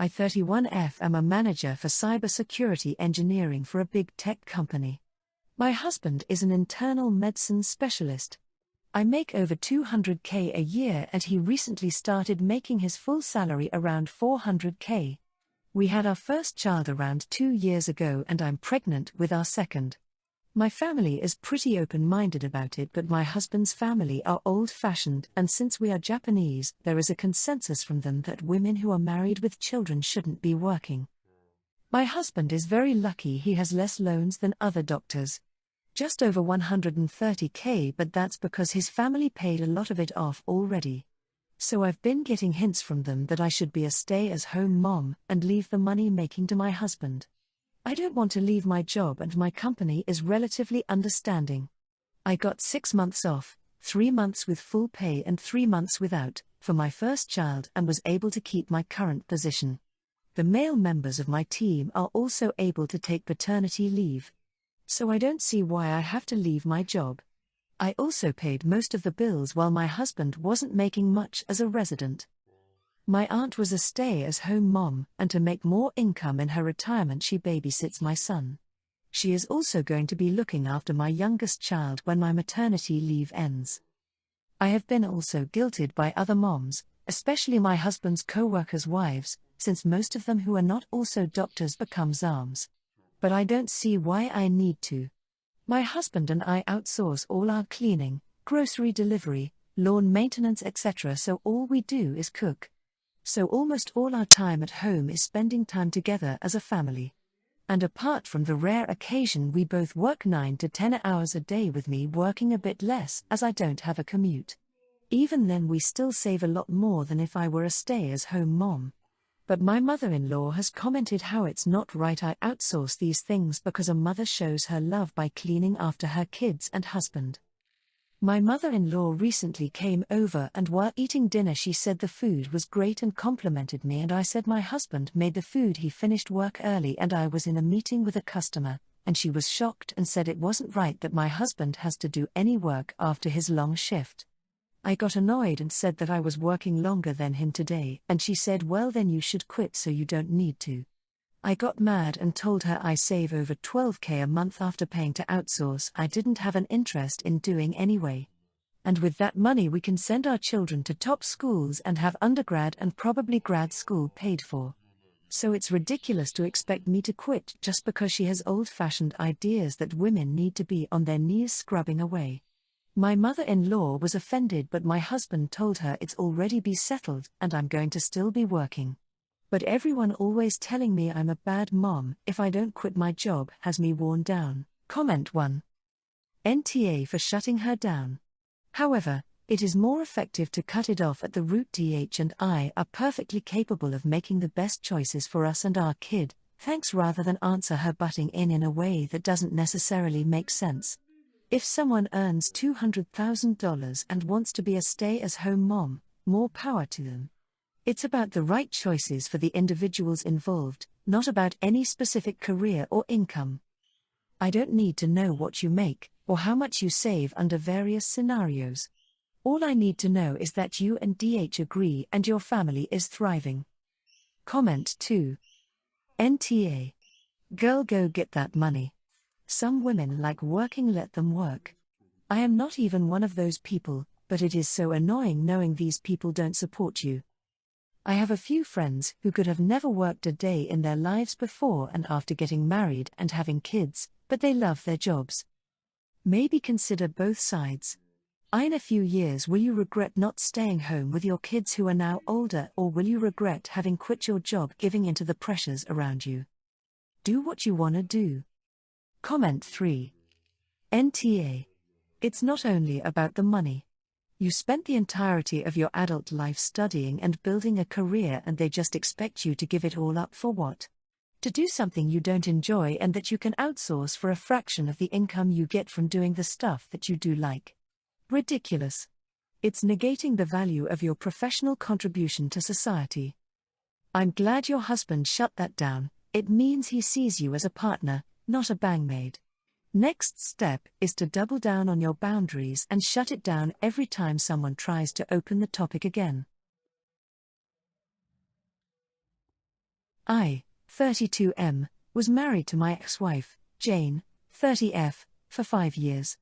I 31F am a manager for cybersecurity engineering for a big tech company. My husband is an internal medicine specialist. I make over 200K a year and he recently started making his full salary around 400K. We had our first child around 2 years ago and I'm pregnant with our second. My family is pretty open-minded about it, but my husband's family are old-fashioned, and since we are Japanese, there is a consensus from them that women who are married with children shouldn't be working. My husband is very lucky, he has less loans than other doctors. Just over 130K, but that's because his family paid a lot of it off already. So I've been getting hints from them that I should be a stay-at-home mom and leave the money making to my husband. I don't want to leave my job and my company is relatively understanding. I got 6 months off, 3 months with full pay and 3 months without, for my first child and was able to keep my current position. The male members of my team are also able to take paternity leave. So I don't see why I have to leave my job. I also paid most of the bills while my husband wasn't making much as a resident. My aunt was a stay-at-home mom, and to make more income in her retirement she babysits my son. She is also going to be looking after my youngest child when my maternity leave ends. I have been also guilted by other moms, especially my husband's co-workers' wives, since most of them who are not also doctors become SAHMs. But I don't see why I need to. My husband and I outsource all our cleaning, grocery delivery, lawn maintenance etc., so all we do is cook. So almost all our time at home is spending time together as a family. And apart from the rare occasion we both work 9 to 10 hours a day, with me working a bit less as I don't have a commute. Even then we still save a lot more than if I were a stay-at-home mom. But my mother-in-law has commented how it's not right I outsource these things because a mother shows her love by cleaning after her kids and husband. My mother-in-law recently came over and while eating dinner she said the food was great and complimented me, and I said my husband made the food, he finished work early and I was in a meeting with a customer, and she was shocked and said it wasn't right that my husband has to do any work after his long shift. I got annoyed and said that I was working longer than him today, and she said, well then you should quit so you don't need to. I got mad and told her I save over 12K a month after paying to outsource I didn't have an interest in doing anyway. And with that money we can send our children to top schools and have undergrad and probably grad school paid for. So it's ridiculous to expect me to quit just because she has old-fashioned ideas that women need to be on their knees scrubbing away. My mother-in-law was offended, but my husband told her it's already be settled and I'm going to still be working. But everyone always telling me I'm a bad mom if I don't quit my job has me worn down. Comment 1. NTA for shutting her down. However, it is more effective to cut it off at the root. DH and I are perfectly capable of making the best choices for us and our kid, thanks, rather than answer her butting in a way that doesn't necessarily make sense. If someone earns $200,000 and wants to be a stay-at-home mom, more power to them. It's about the right choices for the individuals involved, not about any specific career or income. I don't need to know what you make, or how much you save under various scenarios. All I need to know is that you and DH agree and your family is thriving. Comment 2. NTA. Girl, go get that money. Some women like working, let them work. I am not even one of those people, but it is so annoying knowing these people don't support you. I have a few friends who could have never worked a day in their lives before and after getting married and having kids, but they love their jobs. Maybe consider both sides. In a few years, will you regret not staying home with your kids who are now older, or will you regret having quit your job, giving into the pressures around you? Do what you want to do. Comment 3. NTA. It's not only about the money. You spent the entirety of your adult life studying and building a career, and they just expect you to give it all up for what? To do something you don't enjoy and that you can outsource for a fraction of the income you get from doing the stuff that you do like. Ridiculous. It's negating the value of your professional contribution to society. I'm glad your husband shut that down. It means he sees you as a partner, not a bangmaid. Next step is to double down on your boundaries and shut it down every time someone tries to open the topic again. I, 32M, was married to my ex-wife, Jane, 30F, for 5 years.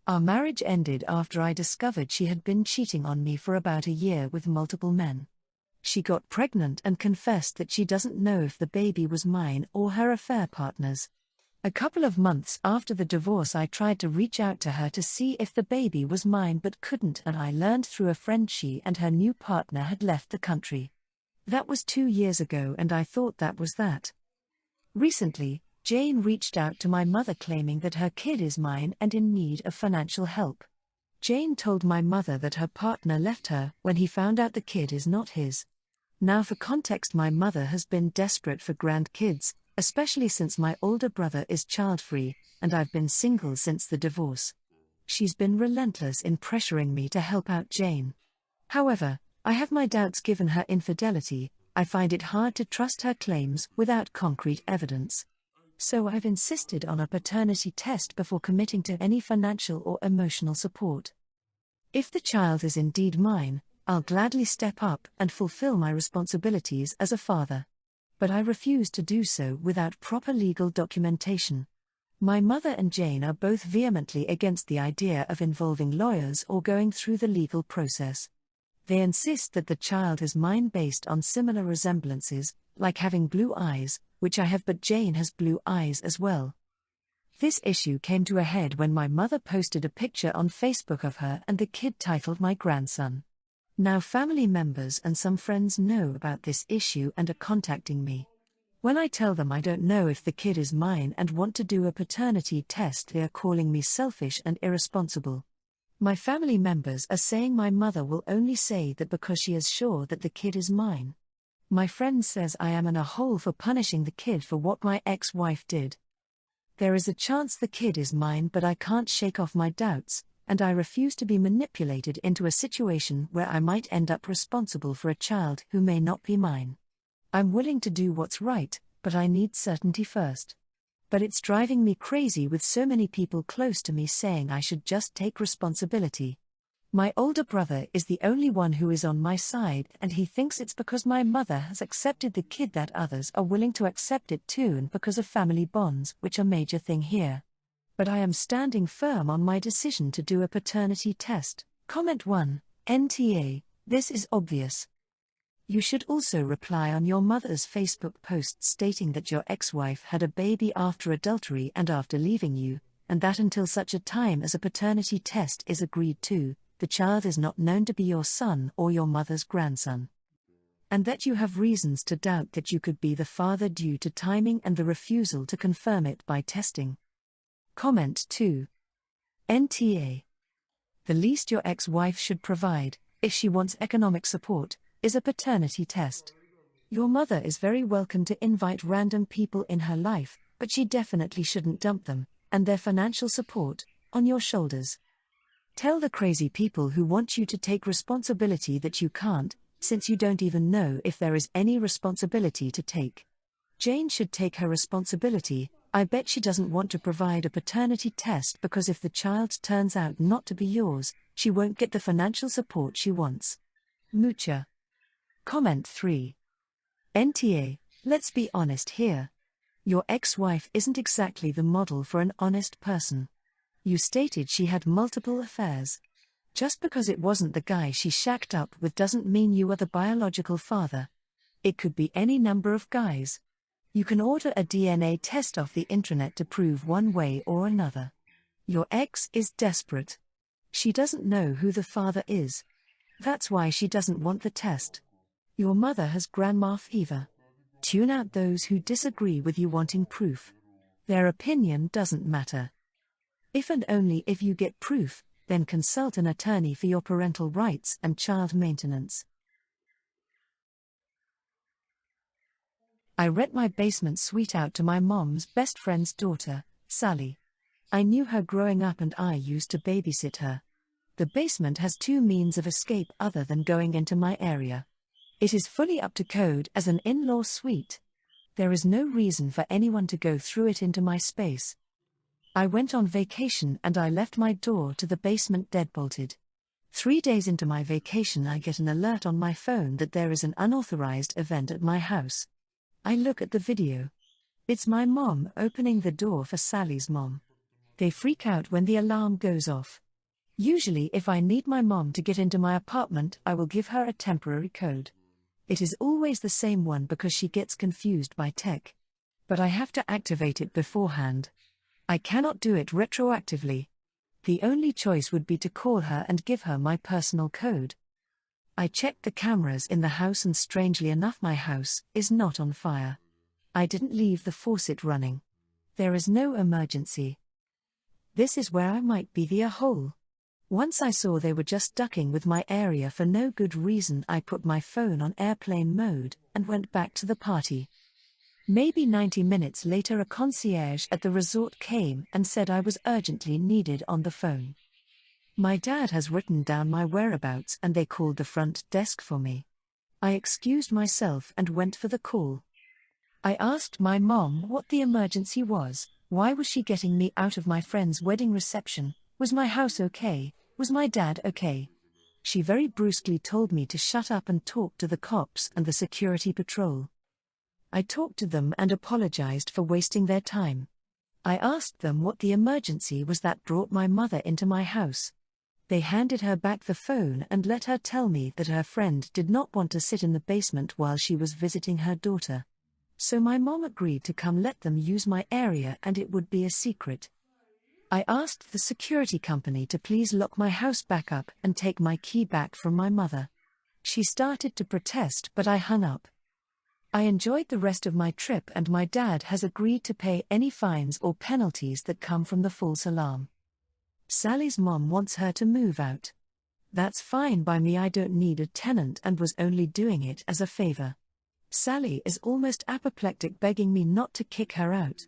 Our marriage ended after I discovered she had been cheating on me for about a year with multiple men. She got pregnant and confessed that she doesn't know if the baby was mine or her affair partner's. A couple of months after the divorce, I tried to reach out to her to see if the baby was mine but couldn't, and I learned through a friend she and her new partner had left the country. That was 2 years ago and I thought that was that. Recently, Jane reached out to my mother claiming that her kid is mine and in need of financial help. Jane told my mother that her partner left her when he found out the kid is not his. Now for context, my mother has been desperate for grandkids, especially since my older brother is child-free, and I've been single since the divorce. She's been relentless in pressuring me to help out Jane. However, I have my doubts given her infidelity. I find it hard to trust her claims without concrete evidence. So I've insisted on a paternity test before committing to any financial or emotional support. If the child is indeed mine, I'll gladly step up and fulfill my responsibilities as a father. But I refuse to do so without proper legal documentation. My mother and Jane are both vehemently against the idea of involving lawyers or going through the legal process. They insist that the child is mine based on similar resemblances, like having blue eyes, which I have, but Jane has blue eyes as well. This issue came to a head when my mother posted a picture on Facebook of her and the kid titled "My Grandson." Now family members and some friends know about this issue and are contacting me. When I tell them I don't know if the kid is mine and want to do a paternity test, they are calling me selfish and irresponsible. My family members are saying my mother will only say that because she is sure that the kid is mine. My friend says I am in a hole for punishing the kid for what my ex-wife did. There is a chance the kid is mine, but I can't shake off my doubts, and I refuse to be manipulated into a situation where I might end up responsible for a child who may not be mine. I'm willing to do what's right, but I need certainty first. But it's driving me crazy with so many people close to me saying I should just take responsibility. My older brother is the only one who is on my side, and he thinks it's because my mother has accepted the kid that others are willing to accept it too, and because of family bonds, which are a major thing here. But I am standing firm on my decision to do a paternity test. Comment 1, NTA, this is obvious. You should also reply on your mother's Facebook post stating that your ex-wife had a baby after adultery and after leaving you, and that until such a time as a paternity test is agreed to, the child is not known to be your son or your mother's grandson. And that you have reasons to doubt that you could be the father due to timing and the refusal to confirm it by testing. Comment 2. NTA. The least your ex-wife should provide, if she wants economic support, is a paternity test. Your mother is very welcome to invite random people in her life, but she definitely shouldn't dump them, and their financial support, on your shoulders. Tell the crazy people who want you to take responsibility that you can't, since you don't even know if there is any responsibility to take. Jane should take her responsibility. I bet she doesn't want to provide a paternity test because if the child turns out not to be yours, she won't get the financial support she wants. Mucha. Comment 3. NTA, let's be honest here. Your ex-wife isn't exactly the model for an honest person. You stated she had multiple affairs. Just because it wasn't the guy she shacked up with doesn't mean you are the biological father. It could be any number of guys. You can order a DNA test off the internet to prove one way or another. Your ex is desperate. She doesn't know who the father is. That's why she doesn't want the test. Your mother has grandma fever. Tune out those who disagree with you wanting proof. Their opinion doesn't matter. If and only if you get proof, then consult an attorney for your parental rights and child maintenance. I rent my basement suite out to my mom's best friend's daughter, Sally. I knew her growing up and I used to babysit her. The basement has 2 means of escape other than going into my area. It is fully up to code as an in-law suite. There is no reason for anyone to go through it into my space. I went on vacation and I left my door to the basement deadbolted. 3 days into my vacation I get an alert on my phone that there is an unauthorized event at my house. I look at the video. It's my mom opening the door for Sally's mom. They freak out when the alarm goes off. Usually if I need my mom to get into my apartment, I will give her a temporary code. It is always the same one because she gets confused by tech. But I have to activate it beforehand. I cannot do it retroactively. The only choice would be to call her and give her my personal code. I checked the cameras in the house and strangely enough my house is not on fire. I didn't leave the faucet running. There is no emergency. This is where I might be the a-hole. Once I saw they were just ducking with my area for no good reason, I put my phone on airplane mode and went back to the party. Maybe 90 minutes later a concierge at the resort came and said I was urgently needed on the phone. My dad has written down my whereabouts and they called the front desk for me. I excused myself and went for the call. I asked my mom what the emergency was. Why was she getting me out of my friend's wedding reception? Was my house okay? Was my dad okay? She very brusquely told me to shut up and talk to the cops and the security patrol. I talked to them and apologized for wasting their time. I asked them what the emergency was that brought my mother into my house. They handed her back the phone and let her tell me that her friend did not want to sit in the basement while she was visiting her daughter. So my mom agreed to come let them use my area and it would be a secret. I asked the security company to please lock my house back up and take my key back from my mother. She started to protest but I hung up. I enjoyed the rest of my trip and my dad has agreed to pay any fines or penalties that come from the false alarm. Sally's mom wants her to move out. That's fine by me, I don't need a tenant and was only doing it as a favor. Sally is almost apoplectic begging me not to kick her out.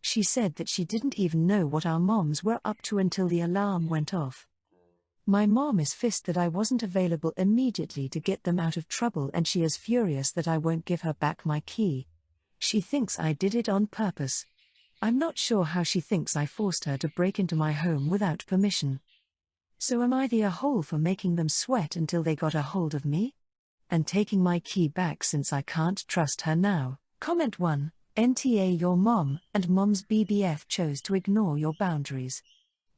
She said that she didn't even know what our moms were up to until the alarm went off. My mom is pissed that I wasn't available immediately to get them out of trouble and she is furious that I won't give her back my key. She thinks I did it on purpose. I'm not sure how she thinks I forced her to break into my home without permission. So am I the a-hole for making them sweat until they got a hold of me? And taking my key back since I can't trust her now? Comment 1. NTA your mom and mom's BBF chose to ignore your boundaries.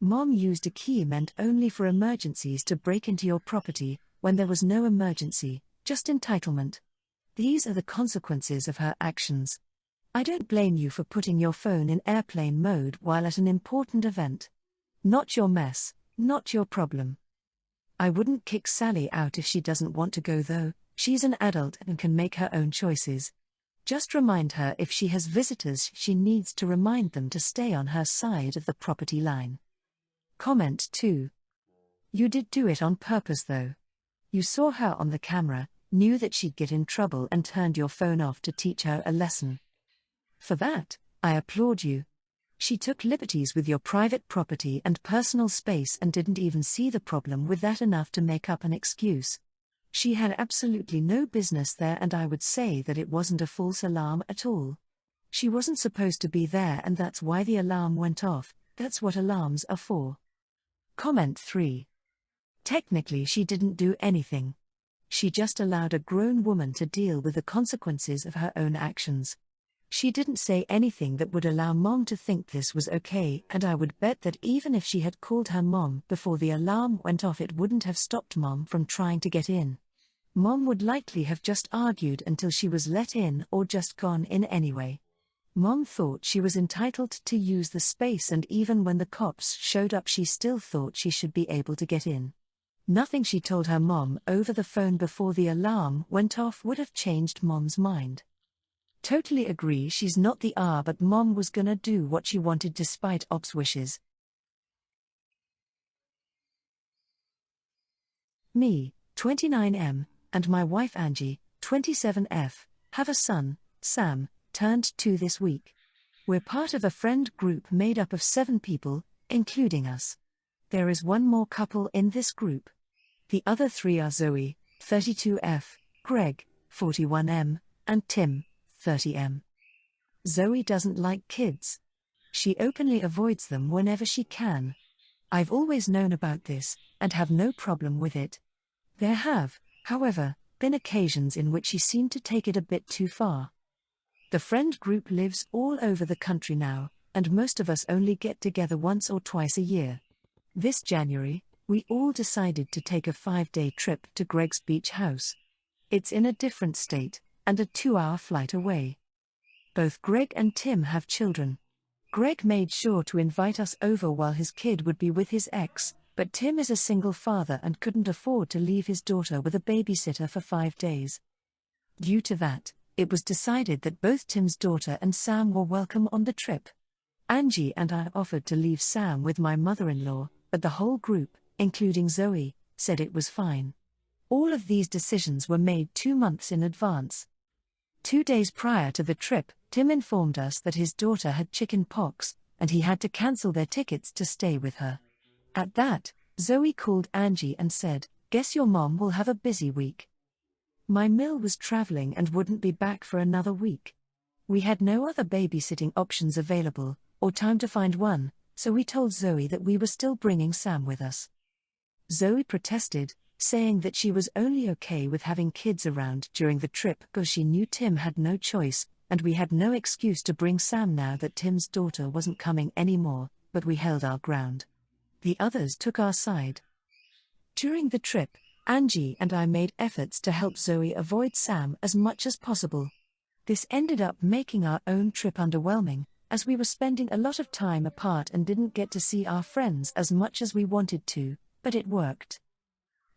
Mom used a key meant only for emergencies to break into your property, when there was no emergency, just entitlement. These are the consequences of her actions. I don't blame you for putting your phone in airplane mode while at an important event. Not your mess, not your problem. I wouldn't kick Sally out if she doesn't want to go though, she's an adult and can make her own choices. Just remind her if she has visitors she needs to remind them to stay on her side of the property line. Comment 2. You did do it on purpose though. You saw her on the camera, knew that she'd get in trouble and turned your phone off to teach her a lesson. For that, I applaud you. She took liberties with your private property and personal space and didn't even see the problem with that enough to make up an excuse. She had absolutely no business there and I would say that it wasn't a false alarm at all. She wasn't supposed to be there and that's why the alarm went off, that's what alarms are for. Comment 3. Technically she didn't do anything. She just allowed a grown woman to deal with the consequences of her own actions. She didn't say anything that would allow mom to think this was okay and I would bet that even if she had called her mom before the alarm went off it wouldn't have stopped mom from trying to get in. Mom would likely have just argued until she was let in or just gone in anyway. Mom thought she was entitled to use the space and even when the cops showed up she still thought she should be able to get in. Nothing she told her mom over the phone before the alarm went off would have changed mom's mind. Totally agree she's not the R but mom was gonna do what she wanted despite ops wishes. Me, 29M, and my wife Angie, 27F, have a son, Sam, turned 2 this week. We're part of a friend group made up of 7 people, including us. There is one more couple in this group. The other 3 are Zoe, 32F, Greg, 41M, and Tim, 30M. Zoe doesn't like kids. She openly avoids them whenever she can. I've always known about this, and have no problem with it. There have, however, been occasions in which she seemed to take it a bit too far. The friend group lives all over the country now, and most of us only get together once or twice a year. This January, we all decided to take a 5-day trip to Greg's beach house. It's in a different state, and a 2-hour flight away. Both Greg and Tim have children. Greg made sure to invite us over while his kid would be with his ex, but Tim is a single father and couldn't afford to leave his daughter with a babysitter for 5 days. Due to that, it was decided that both Tim's daughter and Sam were welcome on the trip. Angie and I offered to leave Sam with my mother-in-law, but the whole group, including Zoe, said it was fine. All of these decisions were made 2 months in advance. 2 days prior to the trip, Tim informed us that his daughter had chicken pox, and he had to cancel their tickets to stay with her. At that, Zoe called Angie and said, "Guess your mom will have a busy week." My mill was traveling and wouldn't be back for another week. We had no other babysitting options available, or time to find one, so we told Zoe that we were still bringing Sam with us. Zoe protested, saying that she was only okay with having kids around during the trip because she knew Tim had no choice, and we had no excuse to bring Sam now that Tim's daughter wasn't coming anymore, but we held our ground. The others took our side. During the trip, Angie and I made efforts to help Zoe avoid Sam as much as possible. This ended up making our own trip underwhelming, as we were spending a lot of time apart and didn't get to see our friends as much as we wanted to, but it worked.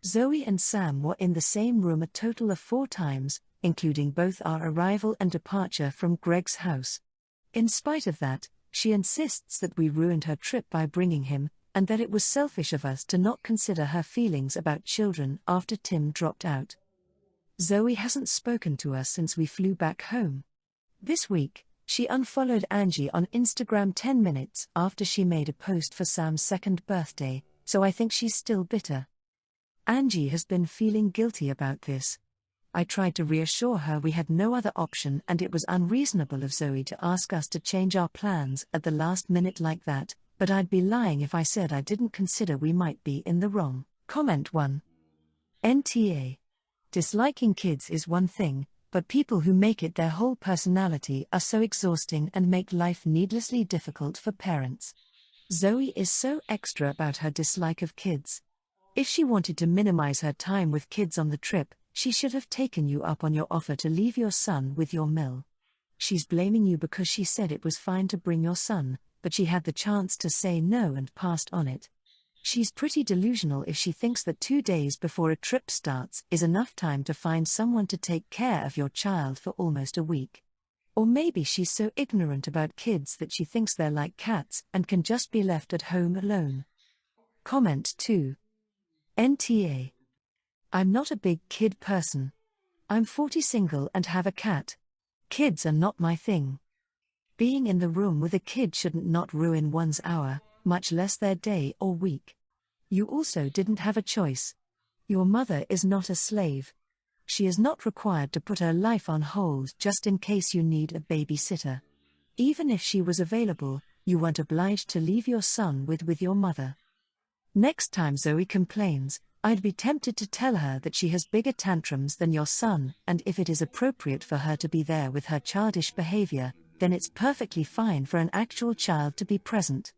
Zoe and Sam were in the same room a total of 4 times, including both our arrival and departure from Greg's house. In spite of that, she insists that we ruined her trip by bringing him, and that it was selfish of us to not consider her feelings about children after Tim dropped out. Zoe hasn't spoken to us since we flew back home. This week, she unfollowed Angie on Instagram 10 minutes after she made a post for Sam's 2nd birthday, so I think she's still bitter. Angie has been feeling guilty about this. I tried to reassure her we had no other option and it was unreasonable of Zoe to ask us to change our plans at the last minute like that, but I'd be lying if I said I didn't consider we might be in the wrong. Comment 1. NTA. Disliking kids is one thing, but people who make it their whole personality are so exhausting and make life needlessly difficult for parents. Zoe is so extra about her dislike of kids. If she wanted to minimize her time with kids on the trip, she should have taken you up on your offer to leave your son with your mill. She's blaming you because she said it was fine to bring your son, but she had the chance to say no and passed on it. She's pretty delusional if she thinks that 2 days before a trip starts is enough time to find someone to take care of your child for almost a week. Or maybe she's so ignorant about kids that she thinks they're like cats and can just be left at home alone. Comment 2. NTA. I'm not a big kid person. I'm 40 single and have a cat. Kids are not my thing. Being in the room with a kid shouldn't not ruin one's hour, much less their day or week. You also didn't have a choice. Your mother is not a slave. She is not required to put her life on hold just in case you need a babysitter. Even if she was available, you weren't obliged to leave your son with your mother. Next time Zoe complains, I'd be tempted to tell her that she has bigger tantrums than your son, and if it is appropriate for her to be there with her childish behavior, then it's perfectly fine for an actual child to be present.